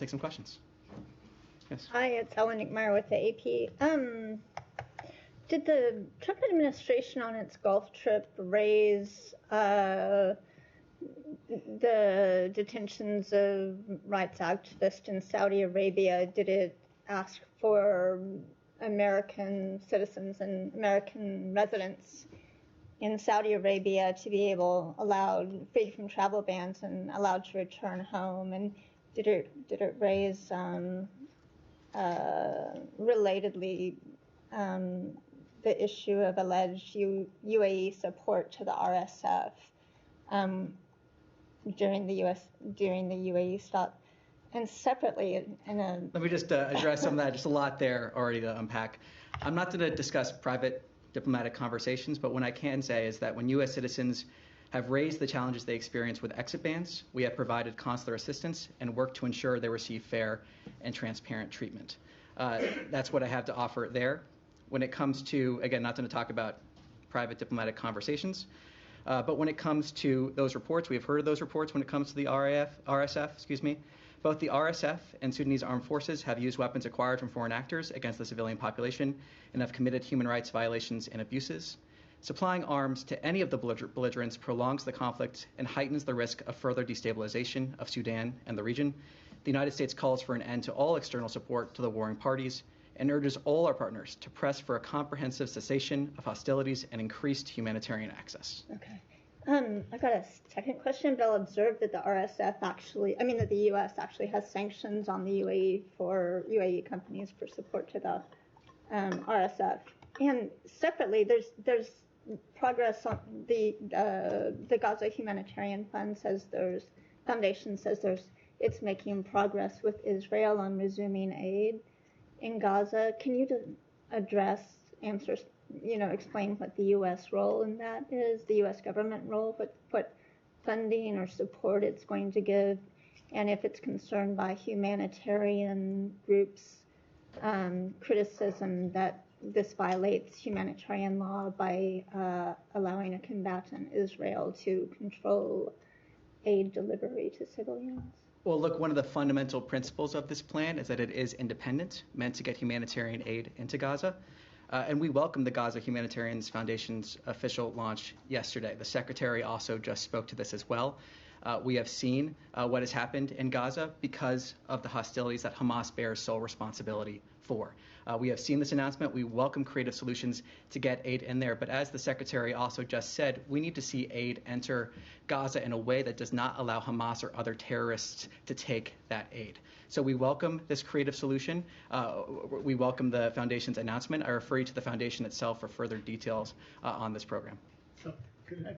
take some questions. Yes. Hi, it's Ellen Nickmeyer with the AP. Did the Trump administration on its Gulf trip raise the detentions of rights activists in Saudi Arabia? Did it ask for American citizens and American residents in Saudi Arabia to be allowed freed from travel bans and allowed to return home? And did it raise relatedly the issue of alleged UAE support to the RSF during the UAE stop? And separately, let me just address some of that. Just a lot there already to unpack. I'm not going to discuss private diplomatic conversations, but what I can say is that when U.S. citizens have raised the challenges they experience with exit bans, we have provided consular assistance and worked to ensure they receive fair and transparent treatment. That's what I have to offer there. When it comes to, again, not going to talk about private diplomatic conversations, but when it comes to those reports, we have heard of those reports when it comes to the RSF. Both the RSF and Sudanese armed forces have used weapons acquired from foreign actors against the civilian population and have committed human rights violations and abuses. Supplying arms to any of the belligerents prolongs the conflict and heightens the risk of further destabilization of Sudan and the region. The United States calls for an end to all external support to the warring parties and urges all our partners to press for a comprehensive cessation of hostilities and increased humanitarian access. Okay. I got a second question, but I'll observe that the that the U.S. actually has sanctions on the UAE for UAE companies for support to the RSF. And separately, there's progress on the Gaza Humanitarian Foundation says it's making progress with Israel on resuming aid in Gaza. Can you explain what the U.S. role in that is, the U.S. government role, what funding or support it's going to give, and if it's concerned by humanitarian groups' criticism that this violates humanitarian law by allowing a combatant, Israel, to control aid delivery to civilians? Well, look, one of the fundamental principles of this plan is that it is independent, meant to get humanitarian aid into Gaza. And we welcome the Gaza Humanitarian Foundation's official launch yesterday. The Secretary also just spoke to this as well. We have seen what has happened in Gaza because of the hostilities that Hamas bears sole responsibility for. We have seen this announcement. We welcome creative solutions to get aid in there. But as the Secretary also just said, we need to see aid enter Gaza in a way that does not allow Hamas or other terrorists to take that aid. So we welcome this creative solution. We welcome the Foundation's announcement. I refer you to the Foundation itself for further details on this program. So,